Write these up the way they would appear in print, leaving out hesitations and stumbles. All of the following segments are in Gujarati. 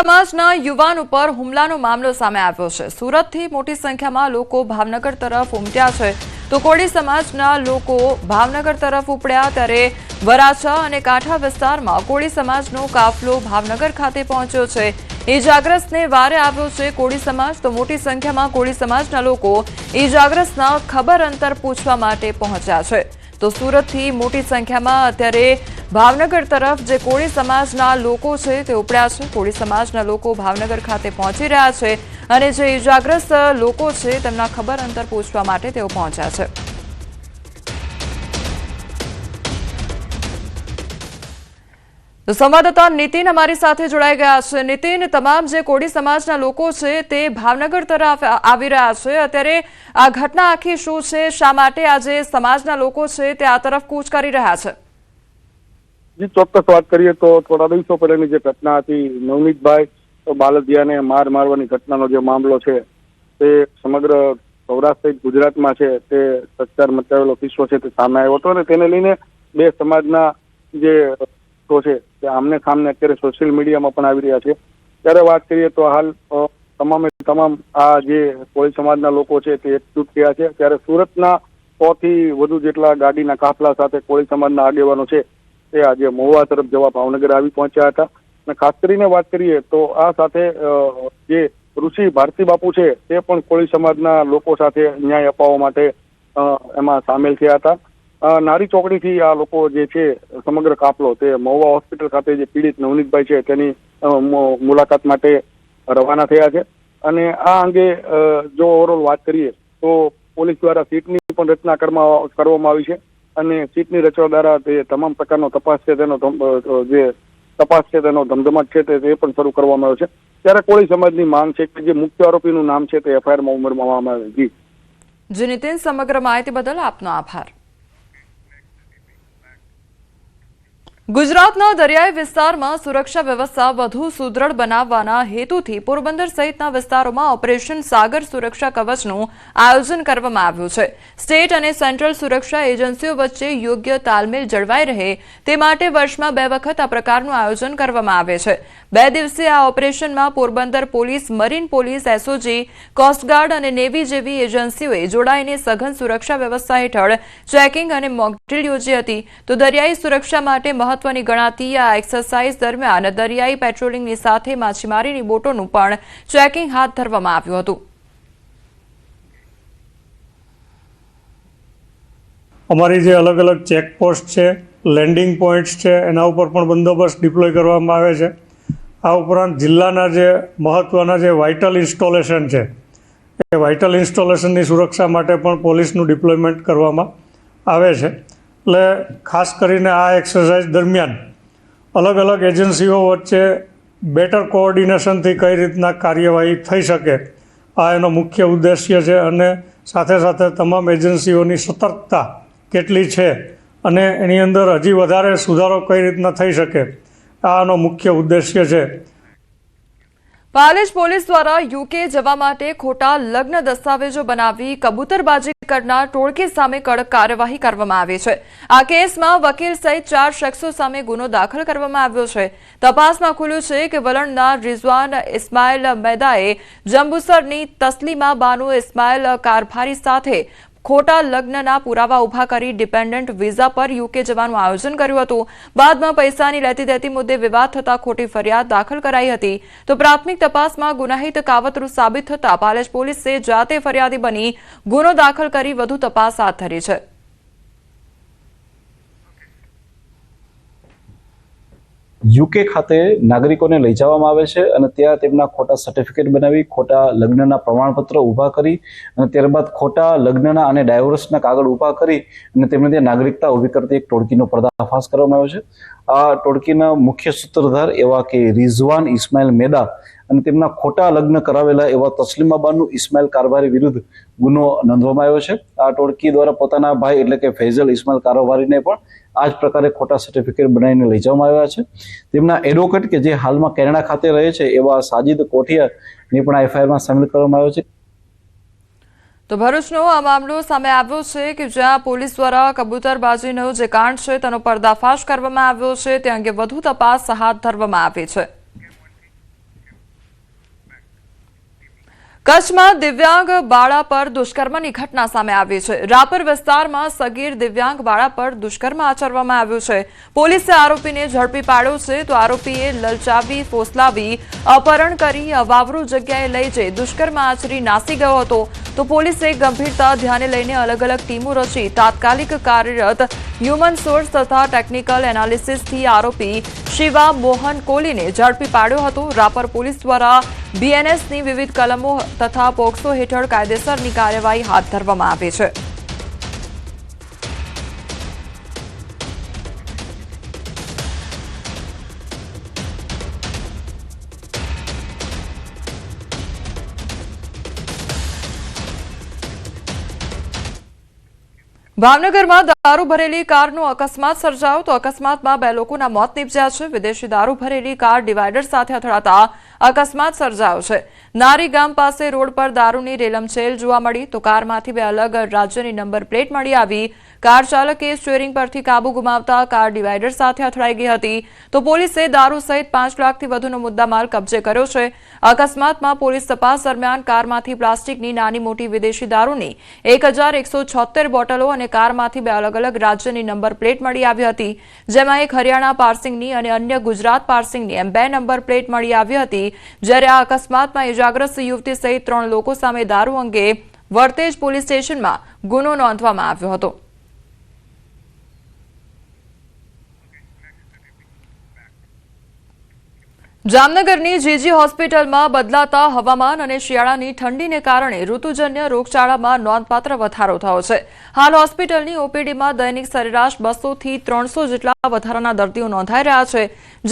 સમાજના યુવાન ઉપર હુમલાનો મામલો સામે આવ્યો છે। સુરતથી મોટી સંખ્યામાં લોકો ભાવનગર તરફ ઉમટ્યા છે તો કોળી સમાજના લોકો ભાવનગર તરફ ઉપડ્યા ત્યારે વરાછા અને કાંઠા વિસ્તારમાં કોળી સમાજનો કાફલો ભાવનગર ખાતે પહોંચ્યો છે। ઈજાગ્રસ્તને વારે આવ્યો છે કોળી સમાજ તો મોટી સંખ્યામાં કોળી સમાજના લોકો ઈજાગ્રસ્તના ખબર અંતર પૂછવા માટે પહોંચ્યા છે। તો સુરતથી મોટી સંખ્યામાં અત્યારે ભાવનગર તરફ જે કોળી સમાજના લોકો છે તે ઉપડ્યા છે। કોળી સમાજના લોકો ભાવનગર ખાતે પહોંચી રહ્યા છે અને જે ઈજાગ્રસ્ત લોકો છે તેમના ખબર અંતર પૂછવા માટે તેઓ પહોંચ્યા છે। તો સંવાદદાતા નીતિન અમારી સાથે જોડાઈ ગયા છે। નીતિન, તમામ જે કોળી સમાજના લોકો છે તે ભાવનગર તરફ આવી રહ્યા છે, અત્યારે આ ઘટના આખી શું છે, શા માટે આ જે સમાજના લોકો છે તે આ તરફ કૂચ કરી રહ્યા છે? જી, ચોક્કસ વાત કરીએ તો થોડા દિવસો પહેલાની જે ઘટના હતી, નવનીતભાઈ બાલદિયાને મારવાની ઘટનાનો જે મામલો છે તે સમગ્ર સૌરાષ્ટ્ર સહિત ગુજરાતમાં છે તે ચકચાર મચાવેલો કિસ્સો છે તે સામે આવ્યો હતો અને તેને લઈને બે સમાજના જે છે તે આમને સામને અત્યારે સોશિયલ મીડિયામાં પણ આવી રહ્યા છે। ત્યારે વાત કરીએ તો હાલ તમામે તમામ આ જે કોળી સમાજના લોકો છે તે એકજૂટ થયા છે। ત્યારે સુરતના 100 થી વધુ જેટલા ગાડીના કાફલા સાથે કોળી સમાજના આગેવાનો છે તે આજે મહુવા તરફ જવા ભાવનગર આવી પહોંચ્યા હતા અને ખાસ કરીને વાત કરીએ તો આ સાથે જે ઋષિ ભારતી બાપુ છે તે પણ કોળી સમાજના લોકો સાથે ન્યાય અપાવવા માટે એમાં સામેલ થયા હતા। નારી ચોકડીથી આ લોકો જે છે સમગ્ર કાફલો તે મહુવા હોસ્પિટલ ખાતે જે પીડિત નવનીતભાઈ છે તેની મુલાકાત માટે રવાના થયા છે અને આ અંગે જો ઓવરઓલ વાત કરીએ તો પોલીસ દ્વારા સીટની પણ રચના કરવામાં આવી છે અને સીટની રચવા દ્વારા તે તમામ પ્રકારનો તપાસ છે તેનો જે તપાસ છે તેનો ધમધમાટ છે તે પણ શરૂ કરવામાં આવ્યો છે। ત્યારે કોળી સમાજની માંગ છે કે જે મુખ્ય આરોપીનું નામ છે તે એફઆઈઆરમાં ઉમેરવામાં આવે। જી નીતિન, સમગ્ર માહિતી બદલ આપનો આભાર। ગુજરાતના દરિયાઈ વિસ્તારમાં સુરક્ષા વ્યવસ્થા વધુ સુદૃઢ બનાવવાના હેતુથી પોરબંદર સહિતના વિસ્તારોમાં ઓપરેશન સાગર સુરક્ષા કવચનું આયોજન કરવામાં આવ્યું છે। સ્ટેટ અને સેન્ટ્રલ સુરક્ષા એજન્સીઓ વચ્ચે યોગ્ય તાલમેલ જળવાઈ રહે તે માટે વર્ષમાં 2 વખત આ પ્રકારનું આયોજન કરવામાં આવે છે। 2 દિવસીય આ ઓપરેશનમાં Porbandar police, marine police, SOG, coast guard અને નેવી જેવી એજન્સીઓએ જોડાઈને સઘન સુરક્ષા વ્યવસ્થા હેઠળ ચેકિંગ અને મોકડ્રીલ યોજી હતી। તો દરિયાઈ સુરક્ષા માટે મહત્વની ગણાતી આ એક્સરસાઇઝ દરમિયાન દરિયાઈ પેટ્રોલિંગની સાથે માછીમારીની બોટોનું પણ ચેકિંગ હાથ ધરવામાં આવ્યું હતું। અમારી જે અલગ અલગ ચેકપોસ્ટ છે, લેન્ડિંગ પોઈન્ટ્સ છે, એના ઉપર પણ બંદોબસ્ત ડિપ્લોય કરવામાં આવે છે। આ ઉપરાંત જિલ્લાના જે મહત્વના જે વાઇટલ ઇન્સ્ટોલેશન છે એ વાઇટલ ઇન્સ્ટોલેશનની સુરક્ષા માટે પણ પોલીસનું ડિપ્લોયમેન્ટ કરવામાં આવે છે। એટલે ખાસ કરીને આ એક્સરસાઇઝ દરમિયાન અલગ અલગ એજન્સીઓ વચ્ચે બેટર કોઓર્ડિનેશનથી કઈ રીતના કાર્યવાહી થઈ શકે આ એનો મુખ્ય ઉદ્દેશ્ય છે અને સાથે સાથે તમામ એજન્સીઓની સતર્કતા કેટલી છે અને એની અંદર હજી વધારે સુધારો કઈ રીતના થઈ શકે આનો મુખ્ય ઉદ્દેશ્ય છે। પાલેજ પોલીસ દ્વારા યુકે જવા માટે ખોટા લગ્ન દસ્તાવેજો બનાવી કબૂતરબાજી કરનાર ટોળકી સામે કડક કાર્યવાહી કરવામાં આવી છે। આ કેસમાં વકીલ સહિત 4 શખ્સો સામે ગુનો દાખલ કરવામાં આવ્યો છે। તપાસમાં ખુલ્યું છે કે વલણના રિઝવાન ઇસ્માઇલ મેદાએ જંબુસરની તસ્લીમા બાનુ ઇસ્માઇલ કારભારી સાથે ખોટા લગ્નના પુરાવા ઉભા કરી ડિપેન્ડન્ટ વિઝા પર યુકે જવાનું આયોજન કર્યું હતું। બાદમાં પૈસાની લેતી દેતી મુદ્દે વિવાદ થતા ખોટી ફરિયાદ દાખલ કરાઈ હતી। તો પ્રાથમિક તપાસમાં ગુનાહિત કાવતરું સાબિત થતા પાલેજ પોલીસે જાતે ફરિયાદી બની ગુનો દાખલ કરી વધુ તપાસ હાથ ધરી છે। યુકે ખાતે નાગરિકોને લઈ જવામાં આવે છે અને ત્યાં તેમના ખોટા સર્ટિફિકેટ બનાવી ખોટા લગ્નના પ્રમાણપત્ર ઊભા કરી અને ત્યારબાદ ખોટા લગ્નના અને ડાયવોર્સના કાગળ ઊભા કરી અને તેમને ત્યાં નાગરિકતા ઊભી કરતી એક ટોળકીનો પર્દાફાશ કરવામાં આવ્યો છે। આ ટોળકીના મુખ્ય સૂત્રધાર એવા કે રિઝવાન ઇસ્માઇલ મેદા અને તેમના ખોટા લગ્ન કરાવેલા એવા તસ્લીમા બાનુ ઇસ્માઇલ કારભારી વિરુદ્ધ ગુનો નોંધવામાં આવ્યો છે। આ ટોળકી દ્વારા પોતાના ભાઈ એટલે કે ફૈઝલ ઇસ્માઇલ કારભારીને પણ આ જ પ્રકારે ખોટા સર્ટિફિકેટ બનાવીને લઈ જવામાં આવ્યા છે। તેમના એડવોકેટ કે જે હાલમાં કેનેડા ખાતે રહે છે એવા સાજિદ કોઠિયાને પણ એફઆઈઆરમાં સામેલ કરવામાં આવ્યો છે। તો ભરૂચનો આ મામલો સામે આવ્યો છે કે જ્યાં પોલીસ દ્વારા કબૂતરબાજીનો જે કાંડ છે તેનો પર્દાફાશ કરવામાં આવ્યો છે તે અંગે વધુ તપાસ હાથ ધરવામાં આવી છે। કચ્છમાં દિવ્યાંગ બાળા પર દુષ્કર્મની ઘટના સામે આવી છે। રાપર વિસ્તારમાં સગીર દિવ્યાંગ બાળા પર દુષ્કર્મ આચરવામાં આવ્યું છે। પોલીસે આરોપીને ઝડપી પાડ્યો છે તો આરોપીએ લલચાવી ફોસલાવી અપહરણ કરી અવાવરૂ જગ્યાએ લઈ જઈ દુષ્કર્મ આચરી નાસી ગયો હતો। તો પોલીસે ગંભીરતા ધ્યાને લઈને અલગ અલગ ટીમો રચી તાત્કાલિક કાર્યરત હ્યુમન સોર્સ તથા ટેકનિકલ એનાલિસિસથી આરોપી શિવા મોહન કોહલીને ઝડપી પાડ્યો હતો। રાપર પોલીસ દ્વારા બીએનએસની વિવિધ કલમો તથા પોક્સો હેઠળ કાયદેસરની કાર્યવાહી હાથ ધરવામાં આવી છે। ભાવનગરમાં દારૂ ભરેલી કારનો અકસ્માત સર્જાયો તો અકસ્માતમાં 2 લોકોના મોત નીપજ્યા છે। વિદેશી દારૂ ભરેલી કાર ડિવાઈડર સાથે અથડાતા અકસ્માત સર્જાયો છે। નારી ગામ પાસે રોડ પર દારૂની રેલમછેલ જોવા મળી તો કારમાંથી 2 અલગ રાજ્યની નંબર પ્લેટ મળી આવી। કાર ચાલકે સ્ટીયરિંગ પરથી કાબુ ગુમાવતા કાર ડિવાઈડર સાથે અથડાઈ ગઈ હતી તો પોલીસે દારૂ સહિત 5 લાખથી વધુનો મુદ્દામાલ કબજે કર્યો છે। અકસ્માતમાં પોલીસ તપાસ દરમિયાન કારમાંથી પ્લાસ્ટિકની નાની મોટી વિદેશી દારૂની 1176 બોટલો અને કારમાંથી 2 અલગ અલગ રાજ્યની નંબર પ્લેટ મળી આવી હતી જેમાં એક હરિયાણા પાર્સિંગની અને અન્ય ગુજરાત પાર્સિંગની એમ 2 નંબર પ્લેટ મળી આવી હતી। જ્યારે આ અકસ્માતમાં ઇજાગ્રસ્ત યુવતી સહિત 3 લોકો સામે દારૂ અંગે વર્તેજ પોલીસ સ્ટેશનમાં ગુનો નોંધવામાં આવ્યો હતો। જામનગરની જીજી હોસ્પિટલમાં બદલાતા હવામાન અને શિયાળાની ઠંડીને કારણે ઋતુજન્ય રોગચાળામાં નોંધપાત્ર વધારો થયો છે। હાલ હોસ્પિટલની ઓપીડીમાં દૈનિક સરેરાશ 200 થી 300 જેટલા વધારાના દર્દીઓ નોંધાઈ રહ્યા છે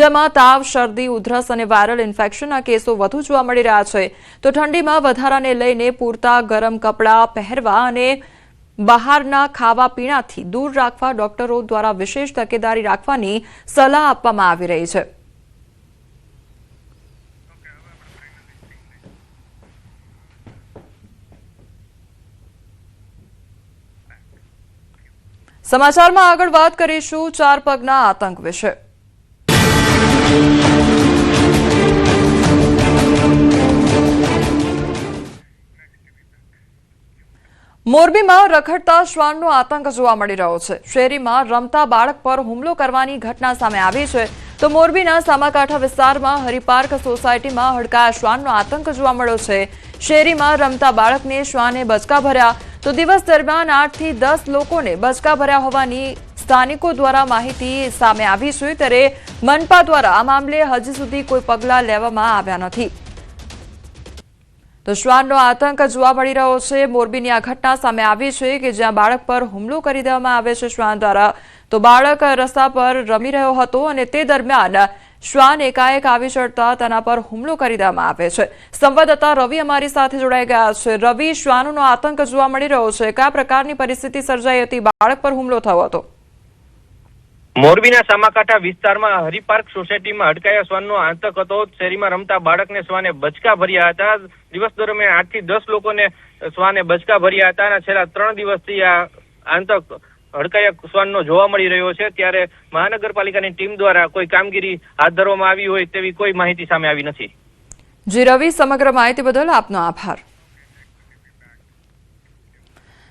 જેમાં તાવ, શરદી, ઉધરસ અને વાયરલ ઇન્ફેક્શનના કેસો વધુ જોવા મળી રહ્યા છે। તો ઠંડીમાં વધારાને લઈને પૂરતા ગરમ કપડાં પહેરવા અને બહારના ખાવા પીણાથી દૂર રાખવા ડોક્ટરો દ્વારા વિશેષ તકેદારી રાખવાની સલાહ આપવામાં આવી રહી છે। સમાચારમાં આગળ વાત કરીશું 4 પગના આતંક વિશે। મોરબીમાં રખડતા શ્વાનનો આતંક જોવા મળી રહ્યો છે। શેરીમાં રમતા બાળક પર હુમલો કરવાની ઘટના સામે આવી છે તો મોરબીના સામાકાંઠા વિસ્તારમાં હરિપાર્ક સોસાયટીમાં હડકાયા શ્વાનનો આતંક જોવા મળ્યો છે। શેરીમાં રમતા બાળકને શ્વાને બચકા ભર્યા તો દિવસ દરમિયાન 8 થી 10 લોકોને બચકા ભર્યા હોવાની સ્થાનિકો દ્વારા માહિતી સામે આવી છે ત્યારે મનપા દ્વારા આ મામલે હજી સુધી કોઈ પગલાં લેવામાં આવ્યા નથી। તો શ્વાનનો આતંક જોવા મળી રહ્યો છે। મોરબીની આ ઘટના સામે આવી છે કે જ્યાં બાળક પર હુમલો કરી દેવામાં આવે છે શ્વાન દ્વારા તો બાળક રસ્તા પર રમી રહ્યો હતો અને તે દરમિયાન શ્વાન એકાએક આવી ચડતા તેના પર હુમલો કરી દેવામાં આવે છે। સંવાદદાતા રવિ અમારી સાથે જોડાઈ ગયા છે। રવિ, શ્વાનનો આતંક જોવા મળી રહ્યો છે, કયા પ્રકારની પરિસ્થિતિ સર્જાઈ હતી, બાળક પર હુમલો થયો હતો? મોરબીના સામાકાંઠા વિસ્તારમાં હરિપાર્ક સોસાયટીમાં અટકાયા શ્વાનનો આતંક હતો। શેરીમાં રમતા બાળકને શ્વાને બચકા ભર્યા હતા। દિવસ દરમિયાન 8 થી 10 લોકોને શ્વાને બચકા ભર્યા હતા અને છેલ્લા 3 દિવસથી આ આતંક હડકાયા શ્વાનનો જોવા મળી રહ્યો છે। ત્યારે મહાનગરપાલિકાની ટીમ દ્વારા કોઈ કામગીરી હાથ ધરવામાં આવી હોય તેવી કોઈ માહિતી સામે આવી નથી। જી રવિ, સમગ્ર માહિતી બદલ આપનો આભાર।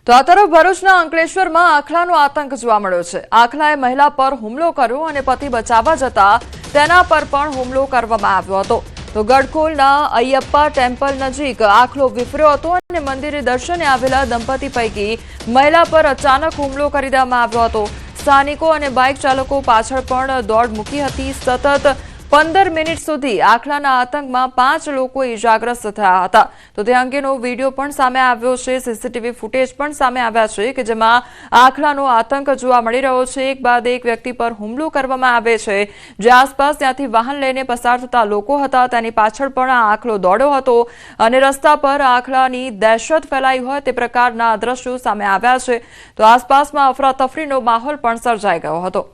તો આ તરફ ભરૂચના અંકલેશ્વરમાં આખલાનો આતંક જોવા મળ્યો છે। આખલાએ મહિલા પર હુમલો કર્યો અને પતિ બચાવવા જતા તેના પર પણ હુમલો કરવામાં આવ્યો હતો। તો ગડખોલના અયપ્પા ટેમ્પલ નજીક આખલો વિફર્યો હતો અને મંદિરે દર્શને આવેલા દંપતી પૈકી મહિલા પર અચાનક હુમલો કરી દેવામાં આવ્યો હતો। સ્થાનિકો અને બાઇક ચાલકો પાછળ પણ દોડ મૂકી હતી। સતત 15 મિનિટ સુધી આખલાના આતંકમાં 5 લોકો ઇજાગ્રસ્ત થયા હતા તો તે અંગેનો વિડીયો પણ સામે આવ્યો છે। સીસીટીવી ફૂટેજ પણ સામે આવ્યા છે કે જેમાં આખલાનો આતંક જોવા મળી રહ્યો છે। એક બાદ એક વ્યક્તિ પર હુમલો કરવામાં આવે છે જે આસપાસ ત્યાંથી વાહન લઈને પસાર થતા લોકો હતા તેની પાછળ પણ આ આખલો દોડ્યો હતો અને રસ્તા પર આખલાની દહેશત ફેલાઈ હોય તે પ્રકારના દ્રશ્યો સામે આવ્યા છે તો આસપાસમાં અફરાતફરીનો માહોલ પણ સર્જાઈ ગયો હતો।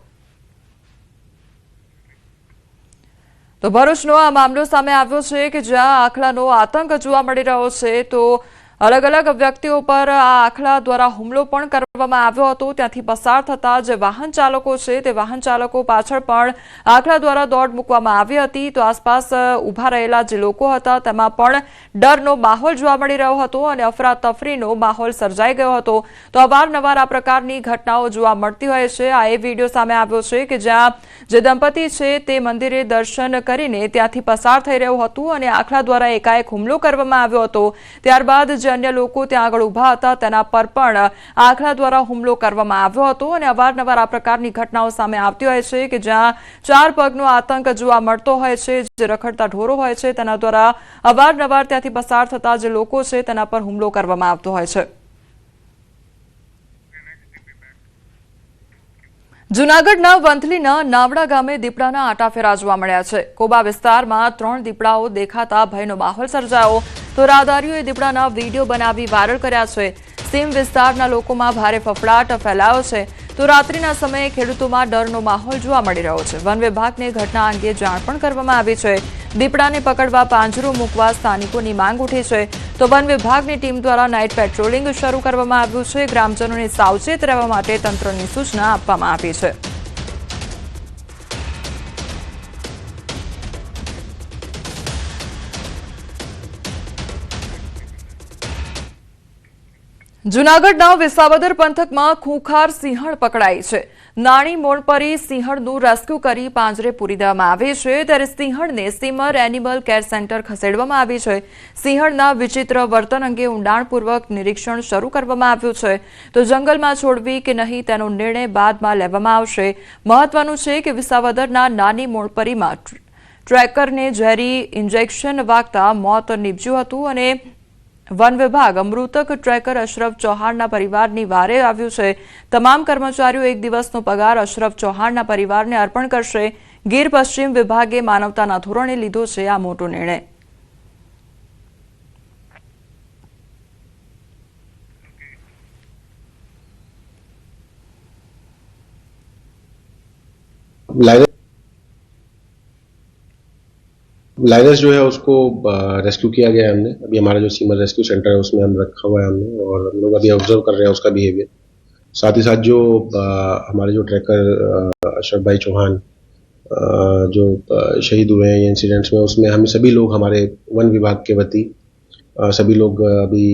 તો ભરૂચનો આ મામલો સામે આવ્યો છે કે જ્યાં આખલાનો આતંક જોવા મળી રહ્યો છે તો અલગ અલગ વ્યક્તિઓ પર આ આખલા દ્વારા હુમલો પણ કરવામાં આવ્યો હતો। ત્યાંથી પસાર થતા જે વાહન ચાલકો છે તે વાહન ચાલકો પાછળ પણ આખલા દ્વારા દોડ મૂકવામાં આવી હતી। તો આસપાસ ઊભા રહેલા જે લોકો હતા તેમાં પણ ડરનો માહોલ જોવા મળી રહ્યો હતો અને અફરાતફરીનો માહોલ સર્જાઈ ગયો હતો। તો અવારનવાર આ પ્રકારની ઘટનાઓ જોવા મળતી હોય છે। આ એ વિડીયો સામે આવ્યો છે કે જ્યાં જે દંપતી છે તે મંદિરે દર્શન કરીને ત્યાંથી પસાર થઈ રહ્યું હતું અને આખલા દ્વારા એકાએક હુમલો કરવામાં આવ્યો હતો। ત્યારબાદ જે અન્ય લોકો ત્યાં આગળ ઊભા હતા તેના પર પણ આખલા દ્વારા હુમલો કરવામાં આવ્યો હતો અને અવારનવાર આ પ્રકારની ઘટનાઓ સામે આવતી હોય છે કે જ્યાં ચાર પગનો આતંક જોવા મળતો હોય છે। જે રખડતા ઢોરો હોય છે તેના દ્વારા અવારનવાર ત્યાંથી પસાર થતા જે લોકો છે તેના પર હુમલો કરવામાં આવતો હોય છે। જૂનાગઢના વંથલીના નાવડા ગામે દીપડાના આટાફેરા જોવા મળ્યા છે। કોબા વિસ્તારમાં 3 દીપડાઓ દેખાતા ભયનો માહોલ સર્જાયો। તો રાહદારીઓએ દીપડાના વિડીયો બનાવી વાયરલ કર્યા છે। સીમ વિસ્તારના લોકોમાં ભારે ફફડાટ ફેલાયો છે। તો રાત્રિના સમયે ખેડૂતોમાં ડરનો માહોલ જોવા મળી રહ્યો છે। વન વિભાગને ઘટના અંગે જાણ પણ કરવામાં આવી છે। દીપડાને પકડવા પાંજરો મૂકવા સ્થાનિકોની માંગ ઉઠી છે। તો વન વિભાગની ટીમ દ્વારા નાઇટ પેટ્રોલિંગ શરૂ કરવામાં આવ્યું છે। ગ્રામજનોને સાવચેત રહેવા માટે તંત્રની સૂચના આપવામાં આવી છે। જૂનાગઢના વિસાવદર પંથકમાં ખૂંખાર સિંહણ પકડાઈ છે। નાની મોણપરી સિંહણનું રેસ્ક્યુ કરી પાંજરે પૂરી દેવામાં આવી છે। ત્યારે સિંહણને સીમર એનિમલ કેર સેન્ટર ખસેડવામાં આવી છે। સિંહણના વિચિત્ર વર્તન અંગે ઊંડાણપૂર્વક નિરીક્ષણ શરૂ કરવામાં આવ્યું છે। તો જંગલમાં છોડવી કે નહીં તેનો નિર્ણય બાદમાં લેવામાં આવશે। મહત્વનું છે કે વિસાવદરના નાની મોણપરીમાં ટ્રેકરને ઝેરી ઇન્જેક્શન વાગતા મોત નીપજ્યું હતું અને વન વિભાગ મૃતક ટ્રેકર અશરફ ચૌહાણના પરિવારની વારે આવ્યું છે। તમામ કર્મચારીઓ એક દિવસનો પગાર અશરફ ચૌહાણના પરિવારને અર્પણ કરશે। ગીર પશ્ચિમ વિભાગે માનવતાના ધોરણે લીધો છે આ મોટો નિર્ણય। लाइनस जो है उसको रेस्क्यू किया गया है हमने। अभी हमारा जो सीमर रेस्क्यू सेंटर है उसमें हम रखा हुआ है हमने और हम लोग अभी ऑब्जर्व कर रहे हैं उसका बिहेवियर। साथ ही साथ जो हमारे जो ट्रैकर अशरफ भाई चौहान जो शहीद हुए हैं ये इंसिडेंट्स में, उसमें हम सभी लोग हमारे वन विभाग के वती सभी लोग अभी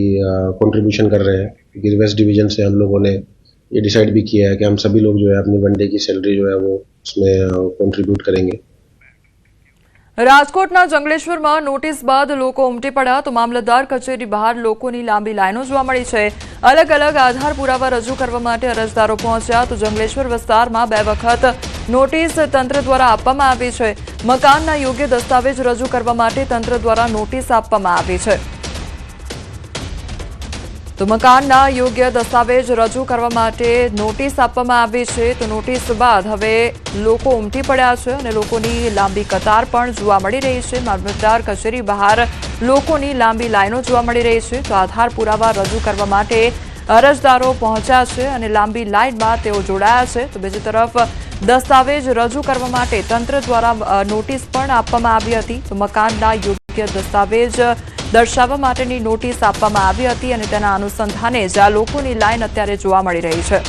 कंट्रीब्यूशन कर रहे हैं। गिर वेस्ट डिवीजन से हम लोगों ने ये डिसाइड भी किया है कि हम सभी लोग जो है अपनी वन डे की सैलरी जो है वो उसमें कंट्रीब्यूट करेंगे। રાજકોટના જંગલેશ્વરમાં નોટિસ બાદ લોકો ઉમટી પડ્યા। તો મામલતદાર કચેરી બહાર લોકોની લાંબી લાઈનો જોવા મળી છે। અલગ અલગ આધાર પુરાવા રજૂ કરવા માટે અરજદારો પહોંચ્યા। તો જંગલેશ્વર વિસ્તારમાં 2 વખત નોટિસ તંત્ર દ્વારા આપવામાં આવી છે। મકાનના યોગ્ય દસ્તાવેજ રજૂ કરવા માટે તંત્ર દ્વારા નોટિસ આપવામાં આવી છે। તો મકાનના યોગ્ય દસ્તાવેજ રજૂ કરવા માટે નોટિસ આપવામાં આવી છે। તો નોટિસ બાદ હવે લોકો ઉમટી પડ્યા છે અને લોકોની લાંબી કતાર પણ જોવા મળી રહી છે। મામલતદાર કચેરી બહાર લોકોની લાંબી લાઈનો જોવા મળી રહી છે। તો આધાર પુરાવા રજૂ કરવા માટે અરજદારો પહોંચ્યા છે અને લાંબી લાઈનમાં તેઓ જોડાયા છે। તો બીજી તરફ દસ્તાવેજ રજૂ કરવા માટે તંત્ર દ્વારા નોટિસ પણ આપવામાં આવી હતી। તો મકાનના યોગ્ય દસ્તાવેજ દર્શાવવા માટેની નોટિસ આપવામાં આવી હતી અને તેના અનુસંધાને જ આ લોકોની લાઈન અત્યારે જોવા મળી રહી છે।